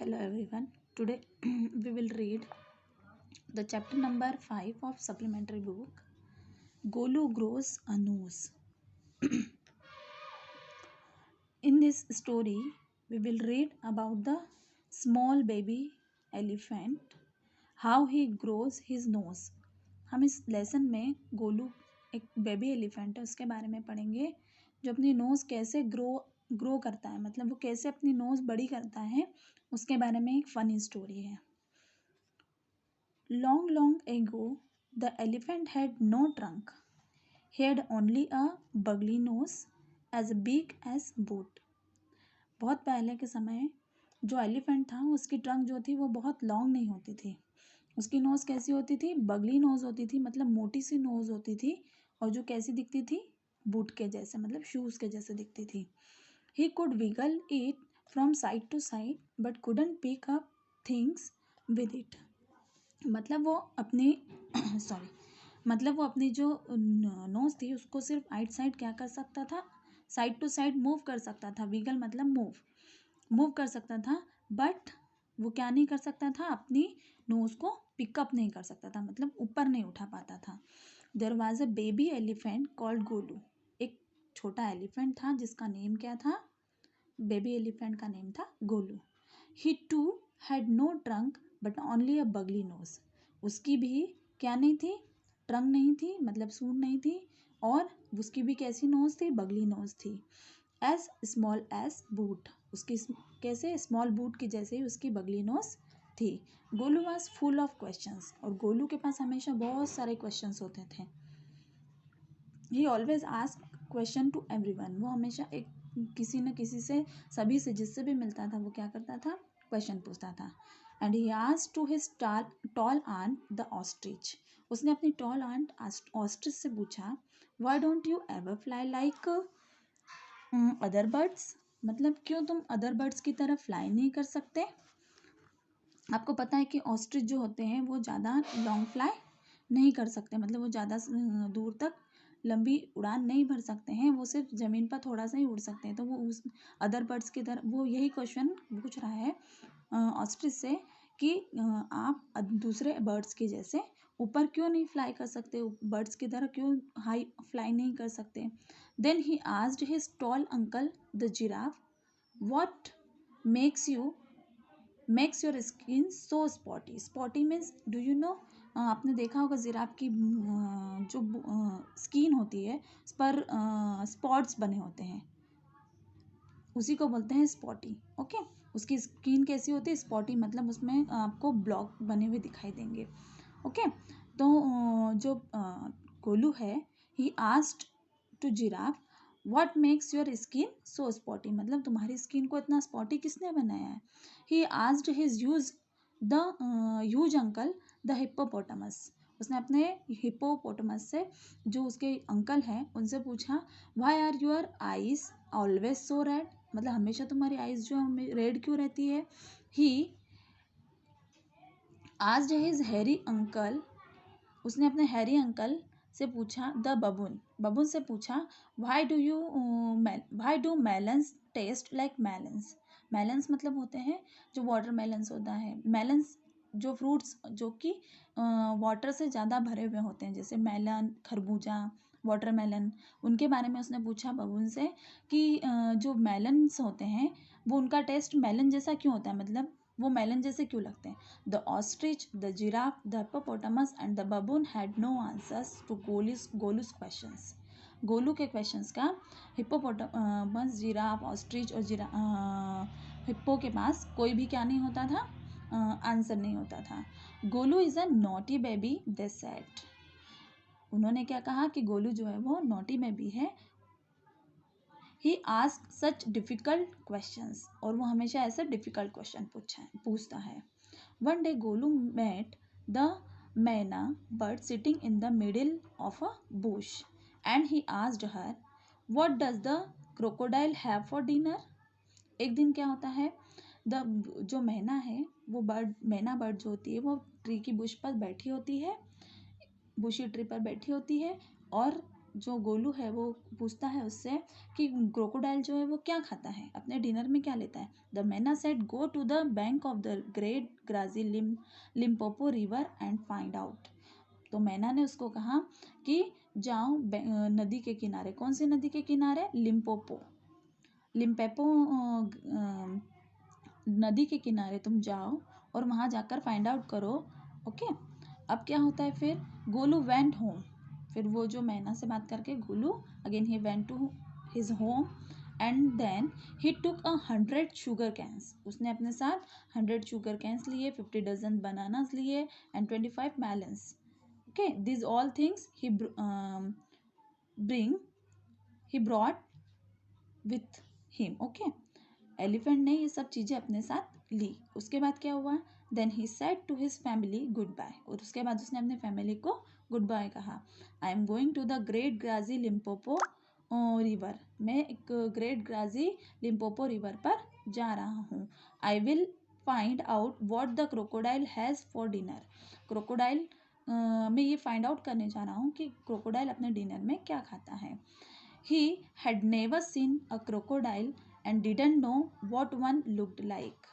Hello everyone. Today we will read the chapter number 5 of supplementary book Golu Grows a Nose. In this story we will read about the small baby elephant, how he grows his nose. हम इस lesson में गोलू एक baby elephant है उसके बारे में पढ़ेंगे जो अपनी नोज़ कैसे ग्रो करता है, मतलब वो कैसे अपनी नोज़ बड़ी करता है, उसके बारे में एक फ़नी स्टोरी है. Long, long ago, the elephant had no trunk. He had only a buggy nose as big as boot. बहुत पहले के समय जो एलिफेंट था उसकी ट्रंक जो थी वो बहुत लॉन्ग नहीं होती थी. उसकी नोज़ कैसी होती थी? बगली नोज़ होती थी, मतलब मोटी सी नोज़ होती थी और जो कैसी दिखती थी? बूट के जैसे, मतलब शूज़ के जैसे दिखती थी. He could wiggle it from side to side but couldn't pick up things with it. मतलब वो अपनी मतलब वो अपनी जो नोज़ थी उसको सिर्फ आइट साइड क्या कर सकता था? साइड टू साइड मूव कर सकता था. विगल मतलब मूव कर सकता था, बट वो क्या नहीं कर सकता था? अपनी नोज़ को पिकअप नहीं कर सकता था, मतलब ऊपर नहीं उठा पाता था. There was a baby elephant called Golu. एक छोटा एलिफेंट था जिसका नेम क्या था? बेबी एलिफेंट का नेम था Golu. He too had no trunk but only a बगली नोज. उसकी भी क्या नहीं थी? ट्रंक नहीं थी, मतलब सूंड नहीं थी, और उसकी भी कैसी नोज थी? बगली नोज थी. As small as boot. उसकी कैसे? स्मॉल बूट की जैसे ही उसकी बगली नोज थी. Golu was full of questions. और गोलू के पास हमेशा बहुत सारे क्वेश्चंस होते थे. He always ask question to everyone. वो हमेशा एक किसी न किसी से, सभी से, जिससे भी मिलता था वो क्या करता था? क्वेश्चन पूछता था. And he asked to his tall aunt the ostrich. उसने अपनी टॉल आंट ऑस्ट्रिच से पूछा, why don't you ever fly like other birds. मतलब क्यों तुम अदर बर्ड्स की तरह फ्लाई नहीं कर सकते? आपको पता है कि ऑस्ट्रिच जो होते हैं वो ज़्यादा लॉन्ग फ्लाई नहीं कर सकते, मतलब वो ज़्यादा दूर तक लंबी उड़ान नहीं भर सकते हैं, वो सिर्फ ज़मीन पर थोड़ा सा ही उड़ सकते हैं. तो वो उस अदर बर्ड्स की तरह वो यही क्वेश्चन पूछ रहा है ऑस्ट्रिच से कि आप दूसरे बर्ड्स के जैसे ऊपर क्यों नहीं फ्लाई कर सकते, बर्ड्स की तरह क्यों हाई फ्लाई नहीं कर सकते. Then he asked his tall uncle the giraffe, what makes your skin so spotty. Spotty means, do you know, आपने देखा होगा जिराफ की जो स्किन होती है उस पर स्पॉट्स बने होते हैं, उसी को बोलते हैं स्पॉटी. ओके, उसकी स्किन कैसी होती है? स्पॉटी, मतलब उसमें आपको ब्लॉक बने हुए दिखाई देंगे. ओके, तो जो गोलू है, he asked to giraffe, what makes your skin so spotty. मतलब तुम्हारी स्किन को इतना स्पॉटी किसने बनाया है? He asked his huge uncle the hippopotamus. उसने अपने हिप्पोपोटामस से, जो उसके अंकल हैं, उनसे पूछा, why are your eyes always so red. मतलब हमेशा तुम्हारी आईज जो रेड क्यों रहती है? He asked his hairy uncle. उसने अपने हैरी अंकल से पूछा, द बबून से पूछा, why do melons taste like melons. Melons मतलब होते हैं जो वाटर मेलन्स होता है. मेलन्स जो फ्रूट्स जो कि वाटर से ज़्यादा भरे हुए होते हैं, जैसे मेलन, खरबूजा, वाटरमेलन, उनके बारे में उसने पूछा बबून से कि जो मेलन्स होते हैं वो उनका टेस्ट मेलन जैसा क्यों होता है, मतलब वो मेलन जैसे क्यों लगते हैं. The ostrich, the giraffe, the hippopotamus and the baboon had no answers to गोलू's questions. Golu के क्वेश्चंस का हिप्पोपोटामस, जिराफ, ऑस्ट्रिच और हिप्पो के पास कोई भी क्या नहीं होता था? आंसर नहीं होता था. Golu is a naughty baby, they said. उन्होंने क्या कहा कि गोलू जो है वो नॉटी बेबी है. He ask such difficult questions. और वो हमेशा ऐसे डिफ़िकल्ट क्वेश्चन पूछता है. One day Golu met the myna bird sitting in the middle of a bush and he asked her, what does the crocodile have for dinner. एक दिन क्या होता है, जो मैना है वो मैना बर्ड जो होती है वो ट्री की बुश पर बैठी होती है, बुशी ट्री पर बैठी होती है, और जो गोलू है वो पूछता है उससे कि क्रोकोडाइल जो है वो क्या खाता है, अपने डिनर में क्या लेता है। The myna said go to the bank of the great greasy Limpopo river and find out. तो मैना ने उसको कहा कि जाओ नदी के किनारे। कौन सी नदी के किनारे? लिम्पोपो लिम्पेपो नदी के किनारे तुम जाओ और वहाँ जाकर फाइंड आउट करो। ओके। अब क्या होता है फिर? Golu went home. फिर वो जो मैना से बात करके Golu again he went to his home and then he took 100 sugar canes. उसने अपने साथ 100 शुगर कैंस लिए, 50 डजन बनानास लिए एंड 25 melons. Okay, these all things he brought with him. Okay, elephant ने ये सब चीज़ें अपने साथ ली। उसके बाद क्या हुआ? Then he said to his family goodbye. और उसके बाद उसने अपने फैमिली को गुड बाय कहा। I am going to the great greasy Limpopo river. मैं एक ग्रेट ग्राजी लिम्पोपो रिवर पर जा रहा हूँ। I will find out what the crocodile has for dinner. Crocodile मैं ये फाइंड आउट करने जा रहा हूँ कि क्रोकोडाइल अपने डिनर में क्या खाता है। He had never seen a crocodile and didn't know what one looked like.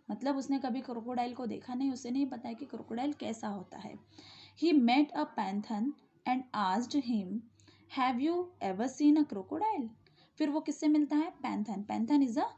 मतलब उसने कभी क्रोकोडाइल को देखा नहीं, उसे नहीं पता है कि क्रोकोडाइल कैसा होता है। He met a python and asked him have you ever seen a crocodile. फिर वो किससे मिलता है? पैंथन। पैंथन इज अ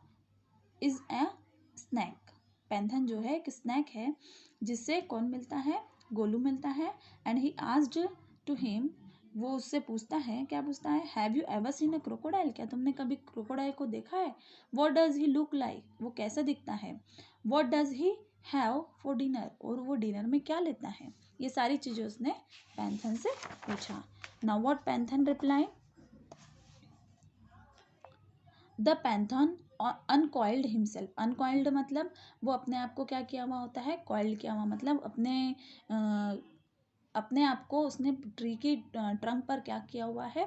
स्नैक। पैंथन जो है एक स्नैक है जिससे कौन मिलता है? गोलू मिलता है। And he asked to him, वो उससे पूछता है, क्या पूछता है? Have you ever seen a crocodile. क्या तुमने कभी क्रोकोडाइल को देखा है? What does he look like. वो कैसा दिखता है? What does he have for dinner. और वो डिनर में क्या लेता है? ये सारी चीज़ें उसने पैंथन से पूछा। Now what python reply? The python uncoiled himself. Uncoiled मतलब वो अपने आप को क्या किया हुआ होता है? कॉइल्ड किया हुआ, मतलब अपने आप को उसने ट्री की ट्रंक पर क्या किया हुआ है?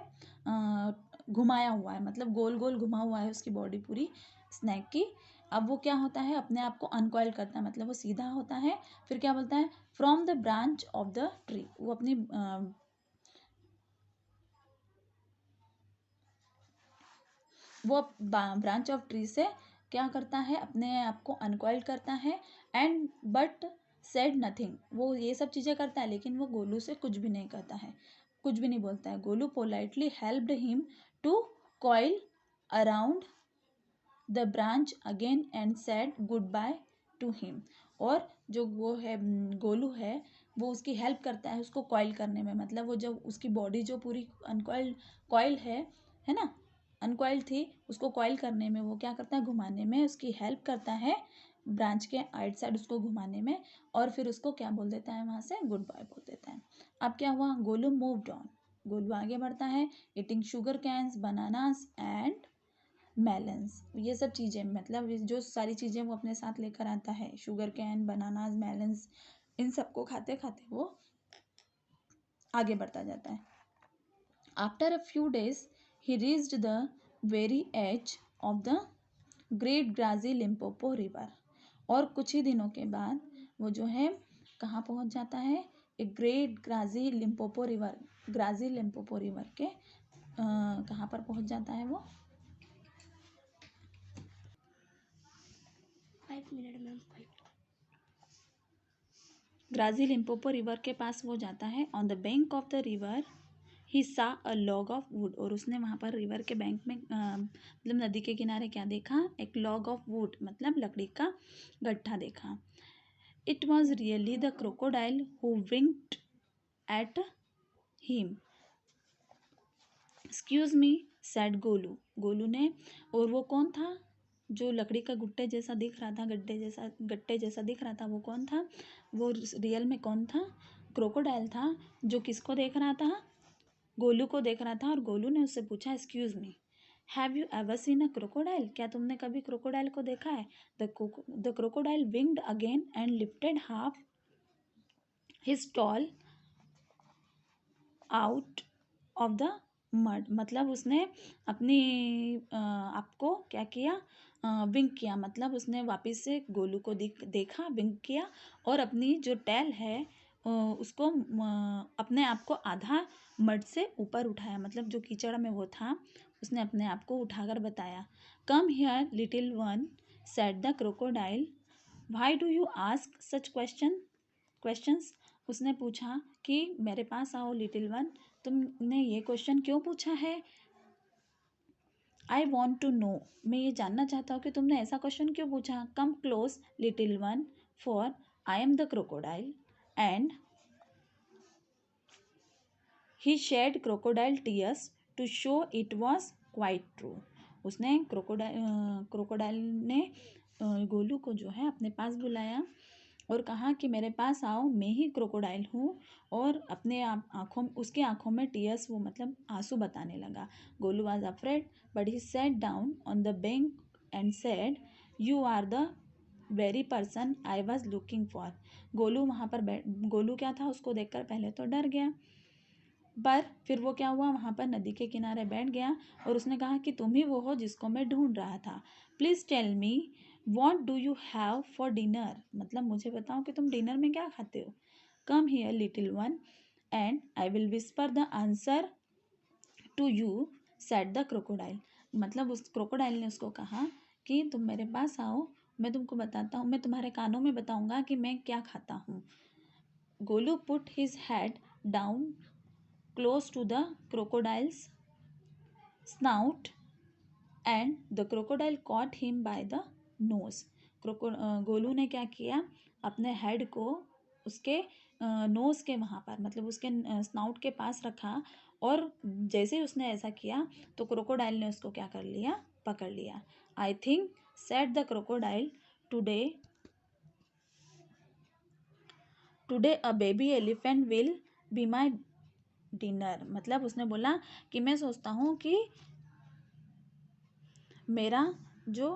घुमाया हुआ है, मतलब गोल गोल घुमा हुआ है उसकी बॉडी पूरी स्नैक की। अब वो क्या होता है? अपने आप को अनकॉइल करता है, मतलब वो सीधा होता है। फिर क्या बोलता है? From the branch of the tree. वो अपनी वो ब्रांच ऑफ ट्री से क्या करता है? अपने आप को अनकॉइल करता है। And but said nothing. वो ये सब चीज़ें करता है लेकिन वो गोलू से कुछ भी नहीं करता है, कुछ भी नहीं बोलता है। Golu politely helped him to coil around the branch again and said goodbye to him. और जो वो है गोलू है, वो उसकी हेल्प करता है उसको कॉइल करने में। मतलब वो जब उसकी बॉडी जो पूरी अनकॉइल्ड कॉइल है ना, अनकॉइल थी, उसको कॉइल करने में वो क्या करता है? घुमाने में उसकी हेल्प करता है, ब्रांच के आइट साइड उसको घुमाने में। और फिर उसको क्या बोल देता है? वहाँ से गुड बाय बोल देता है। अब क्या हुआ? Golu moved on. गोलू आगे बढ़ता है, eating sugar cans, bananas and melons. ये सब चीज़ें, मतलब जो सारी चीज़ें वो अपने साथ लेकर आता है, शुगर कैन, बनानास, मेलन्स, इन सबको खाते खाते वो आगे बढ़ता जाता है। After a few days he reached the very edge of the great greasy Limpopo river. और कुछ ही दिनों के बाद वो जो है कहाँ पहुँच जाता है? एक great greasy Limpopo river, greasy Limpopo river के कहाँ पर पहुँच जाता है वो? 5 मिनट में। ग्राजी लिम्पोपो रिवर के पास वो जाता है। On the bank of the river he saw a log of would. और उसने वहाँ पर रिवर के बैंक में मतलब नदी के किनारे क्या देखा? एक लॉग ऑफ वुड, मतलब लकड़ी का गट्ठा देखा। It was really the crocodile who winked at him. Excuse me said Golu. Golu ने, और वो कौन था? जो लकड़ी का गुट्टे जैसा दिख रहा था, गट्टे जैसा दिख रहा था, वो कौन था? वो रियल में कौन था? क्रोकोडाइल था, जो किसको देख रहा था? गोलू को देख रहा था। और गोलू ने उससे पूछा, excuse me have you ever seen a crocodile. क्या तुमने कभी क्रोकोडाइल को देखा है? The crocodile winked again and lifted half his tail out of the mud. मतलब उसने अपनी आपको क्या किया? विंक किया, मतलब उसने वापस से गोलू को देखा, विंक किया, और अपनी जो टेल है उसको अपने आप को आधा मड से ऊपर उठाया, मतलब जो कीचड़ में वो था उसने अपने आप को उठाकर बताया। कम here little one, said the crocodile, why do you ask such questions. उसने पूछा कि मेरे पास आओ लिटिल वन, तुमने ये क्वेश्चन क्यों पूछा है। आई वॉन्ट टू नो, मैं ये जानना चाहता हूँ कि तुमने ऐसा क्वेश्चन क्यों पूछा। Come close little one, for I am the crocodile and he shed crocodile tears to show it was quite true. उसने क्रोकोडाइल ने गोलू को जो है अपने पास बुलाया और कहा कि मेरे पास आओ, मैं ही क्रोकोडाइल हूँ। और अपने आप उसके आँखों में टीयर्स, वो मतलब आंसू बताने लगा। Golu was afraid but he sat down on the bank and said, you are the very person I was looking for. Golu वहाँ पर गोलू क्या था, उसको देखकर पहले तो डर गया, पर फिर वो क्या हुआ, वहाँ पर नदी के किनारे बैठ गया और उसने कहा कि तुम ही वो हो जिसको मैं ढूंढ रहा था। Please tell me what do you have for dinner, मतलब मुझे बताओ कि तुम डिनर में क्या खाते हो। Come here little one and I will whisper the answer to you, said the crocodile. मतलब उस क्रोकोडाइल ने उसको कहा कि तुम मेरे पास आओ, मैं तुमको बताता हूँ, मैं तुम्हारे कानों में बताऊँगा कि मैं क्या खाता हूँ। Golu put his head down close to the crocodile's snout and the crocodile caught him by the nose. Golu ने क्या किया, अपने हेड को उसके नोज के वहाँ पर, मतलब उसके स्नाउट के पास रखा, और जैसे ही उसने ऐसा किया तो क्रोकोडाइल ने उसको क्या कर लिया, पकड़ लिया। I think said the crocodile, today today a baby elephant will be my dinner. मतलब उसने बोला कि मैं सोचता हूँ कि मेरा जो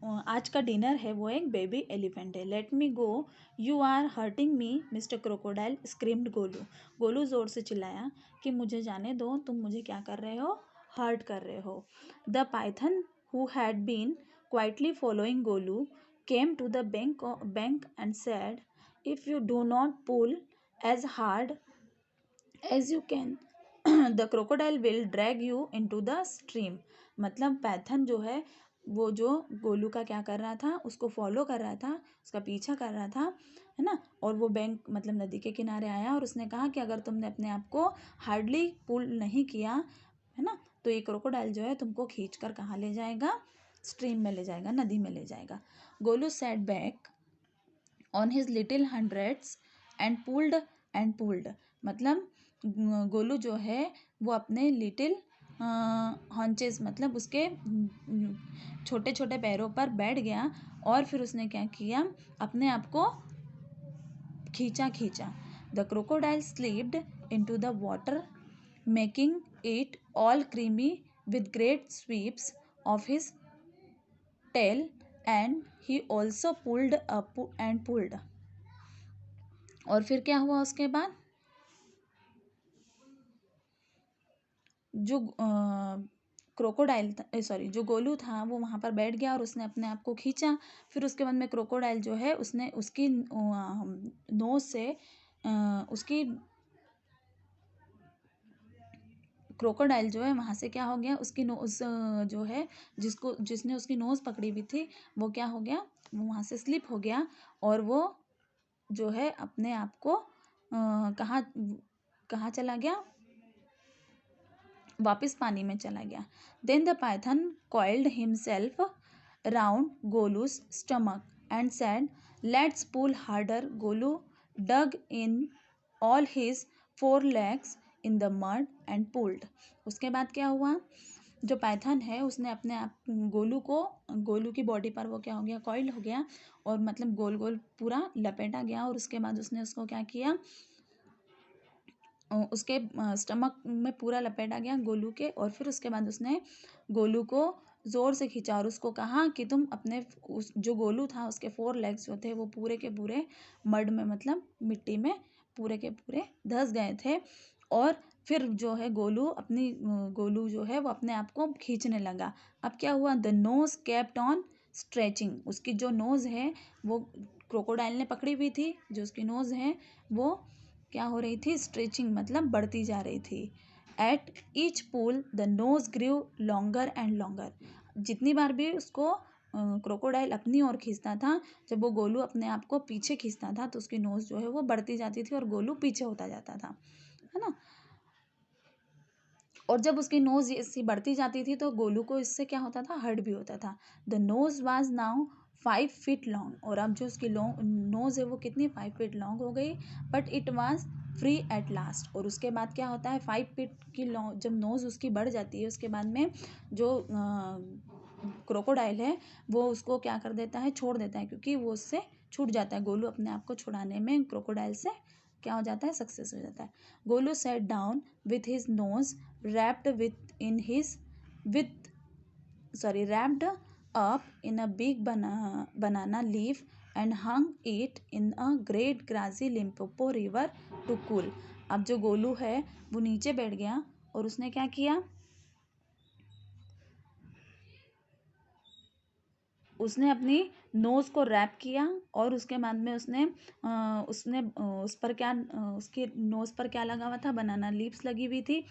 आज का डिनर है वो एक बेबी एलिफेंट है। Let me go, you are hurting me mister crocodile, screamed Golu. Golu ज़ोर से चिल्लाया कि मुझे जाने दो, तुम मुझे क्या कर रहे हो, हर्ट कर रहे हो। The python who had been quietly following Golu came to the bank and said, if you do not pull as hard as you can the crocodile will drag you into the stream. मतलब python जो है वो जो गोलू का क्या कर रहा था, उसको फॉलो कर रहा था, उसका पीछा कर रहा था, है ना। और वो बैंक मतलब नदी के किनारे आया और उसने कहा कि अगर तुमने अपने आप को हार्डली पुल नहीं किया, है ना, तो ये क्रोकोडाइल जो है तुमको खींच कर कहाँ ले जाएगा, स्ट्रीम में ले जाएगा, नदी में ले जाएगा। Golu set back on his little hundreds and pulled. मतलब गोलू जो है वो अपने लिटिल हॉन्चेस, मतलब उसके छोटे छोटे पैरों पर बैठ गया और फिर उसने क्या किया, अपने आप को खींचा। The crocodile slipped into the water making it all creamy with great sweeps of his tail and he also pulled up and pulled. और फिर क्या हुआ उसके बाद, जो क्रोकोडाइल सॉरी जो गोलू था वो वहाँ पर बैठ गया और उसने अपने आप को खींचा। फिर उसके बाद में क्रोकोडाइल जो है उसने उसकी नोज से उसकी क्रोकोडाइल जो है वहाँ से क्या हो गया, उसकी नोज जो है जिसने उसकी नोज पकड़ी हुई थी वो क्या हो गया, वो वहाँ से स्लिप हो गया और वो जो है अपने आप को कहाँ कहाँ चला गया, वापस पानी में चला गया। Then the python coiled himself round Golu's stomach and said, let's pull harder. Golu dug in all his 4 legs in the mud and pulled. उसके बाद क्या हुआ, जो पाइथन है उसने अपने आप गोलू की बॉडी पर वो क्या हो गया, कॉइल्ड हो गया और मतलब गोल गोल पूरा लपेटा गया। और उसके बाद उसने उसको क्या किया, उसके स्टमक में पूरा लपेटा गया गोलू के। और फिर उसके बाद उसने गोलू को ज़ोर से खींचा और उसको कहा कि तुम अपने जो गोलू था उसके 4 legs जो थे वो पूरे के पूरे मड में, मतलब मिट्टी में पूरे के पूरे धंस गए थे। और फिर जो है गोलू जो है वो अपने आप को खींचने लगा। अब क्या हुआ, the nose kept on stretching. उसकी जो नोज़ है वो क्रोकोडाइल ने पकड़ी हुई थी, जो उसकी नोज़ है वो क्या हो रही थी, स्ट्रेचिंग मतलब बढ़ती जा रही थी। At each pull the nose grew longer and longer. जितनी बार भी उसको क्रोकोडाइल अपनी ओर खींचता था, जब वो गोलू अपने आप को पीछे खींचता था तो उसकी नोज़ जो है वो बढ़ती जाती थी और गोलू पीछे होता जाता था, है ना। और जब उसकी नोज़ इससे बढ़ती जाती थी तो गोलू को इससे क्या होता था, हर्ट भी होता था। The nose was now 5 feet long. और अब जो उसकी लॉन्ग नोज़ है वो कितनी 5 फीट लॉन्ग हो गई, but it was free at last. और उसके बाद क्या होता है, 5 फीट की लॉन्ग जब नोज़ उसकी बढ़ जाती है, उसके बाद में जो क्रोकोडाइल है वो उसको क्या कर देता है, छोड़ देता है, क्योंकि वो उससे छूट जाता है। गोलू अपने आप को छुड़ाने में क्रोकोडाइल से क्या हो जाता है, सक्सेस हो जाता है। Golu set down with his nose wrapped wrapped up in a big banana leaf and hung it in a great grassy Limpopo river to cool. अब जो गोलू है वो नीचे बैठ गया और उसने क्या किया, उसने अपनी नोज़ को रैप किया और उसके बाद में उसने उस पर क्या, उसकी नोज़ पर क्या लगा हुआ था, बनाना लीव्स लगी हुई थी।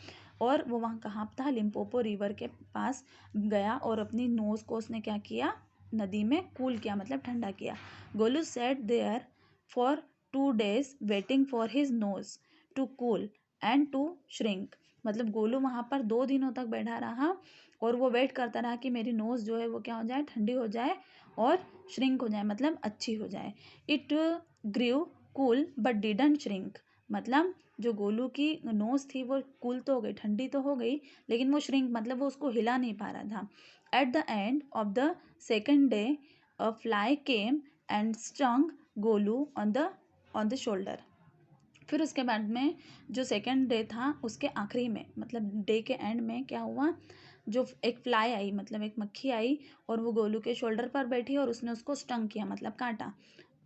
और वो वहाँ कहाँ था, लिम्पोपो रिवर के पास गया और अपनी नोज़ को उसने क्या किया, नदी में कूल किया, मतलब ठंडा किया। Golu sat there for 2 days waiting for his nose to cool and to shrink. मतलब गोलू वहाँ पर 2 दिनों तक बैठा रहा और वो वेट करता रहा कि मेरी नोज़ जो है वो क्या हो जाए, ठंडी हो जाए और श्रिंक हो जाए, मतलब अच्छी हो जाए। It grew cool but didn't shrink. मतलब जो गोलू की नोज़ थी वो कूल तो हो गई, ठंडी तो हो गई, लेकिन वो श्रिंक मतलब वो उसको हिला नहीं पा रहा था। At the end of the second day a fly came and stung Golu on the shoulder. फिर उसके बाद में जो सेकेंड डे था उसके आखिरी में, मतलब डे के एंड में क्या हुआ, जो एक फ्लाई आई, मतलब एक मक्खी आई और वो गोलू के शोल्डर पर बैठी और उसने उसको स्टंग किया, मतलब काटा।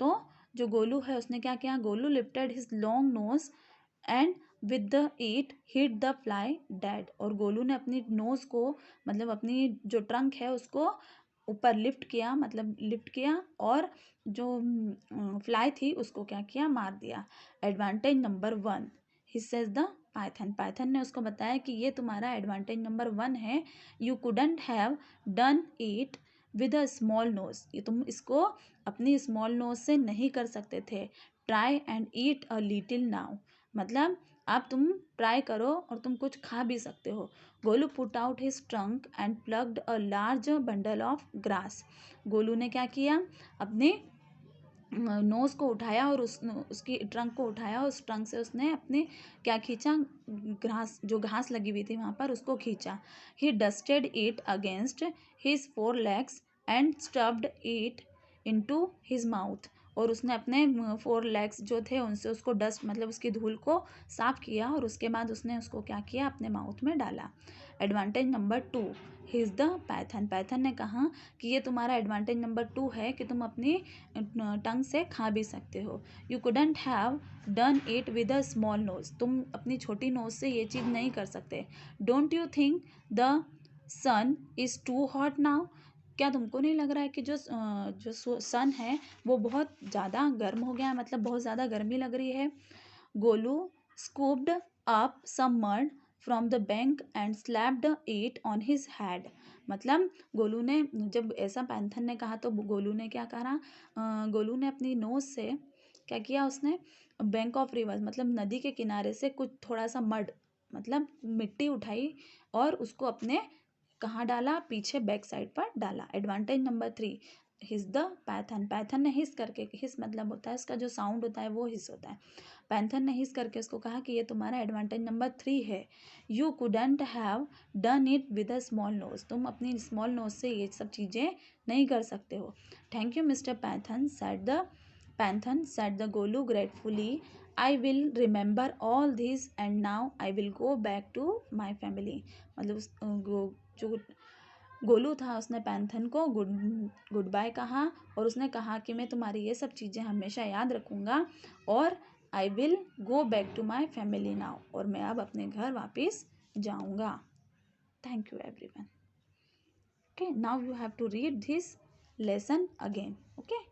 तो जो गोलू है उसने क्या किया, Golu lifted his long nose and with the eat hit the fly dead. और गोलू ने अपनी नोज़ को, मतलब अपनी जो ट्रंक है उसको ऊपर लिफ्ट किया, मतलब लिफ्ट किया और जो फ्लाई थी उसको क्या किया, मार दिया। Advantage number 1 he says the Python. Python ने उसको बताया कि ये तुम्हारा एडवांटेज नंबर 1 है। You couldn't have done it with a small nose. ये तुम इसको अपनी स्मॉल नोज से नहीं कर सकते थे। Try and eat a little now. मतलब अब तुम ट्राई करो और तुम कुछ खा भी सकते हो। Golu put out his trunk and plucked a large bundle of grass. Golu ने क्या किया, अपने नोज़ को उठाया और उसकी ट्रंक को उठाया, उस ट्रंक से उसने अपने क्या खींचा, घास, जो घास लगी हुई थी वहाँ पर उसको खींचा। He dusted it against his 4 legs and stuffed it into his mouth. और उसने अपने 4 legs जो थे उनसे उसको डस्ट, मतलब उसकी धूल को साफ किया और उसके बाद उसने उसको क्या किया, अपने माउथ में डाला। Advantage number 2 his the Python. Python ने कहा कि ये तुम्हारा एडवांटेज नंबर 2 है कि तुम अपनी टंग से खा भी सकते हो। You couldn't have done it with a small nose. तुम अपनी छोटी नोज से ये चीज़ नहीं कर सकते। Don't you think the sun is too hot now. क्या तुमको नहीं लग रहा है कि जो सन है वो बहुत ज़्यादा गर्म हो गया है, मतलब बहुत ज़्यादा गर्मी लग रही है। Golu scooped up some mud from the bank and slapped it on his head। मतलब गोलू ने, जब ऐसा पैंथन ने कहा तो गोलू ने क्या करा, गोलू ने अपनी नोज से क्या किया, उसने बैंक ऑफ रिवर, मतलब नदी के किनारे से कुछ थोड़ा सा मड, मतलब मिट्टी उठाई और उसको अपने कहाँ डाला, पीछे बैक साइड पर डाला। Advantage number 3 his the Python. Python ने हिस करके, हिस मतलब होता है इसका जो साउंड होता है वो हिस होता है। पैंथन ने हिस करके उसको कहा कि ये तुम्हारा एडवांटेज नंबर 3 है। You couldn't have done it with a small nose. तुम अपनी स्मॉल नोज से ये सब चीज़ें नहीं कर सकते हो। Thank you mister python said the Golu gratefully. I will remember all this and now I will go back to my family. मतलब जो गोलू था उसने पैंथन को गुड बाय कहा और उसने कहा कि मैं तुम्हारी ये सब चीज़ें हमेशा याद रखूँगा और I will go back to my family now. और मैं अब अपने घर वापस जाऊँगा। Thank you everyone. Okay, now you have to read this lesson again. Okay.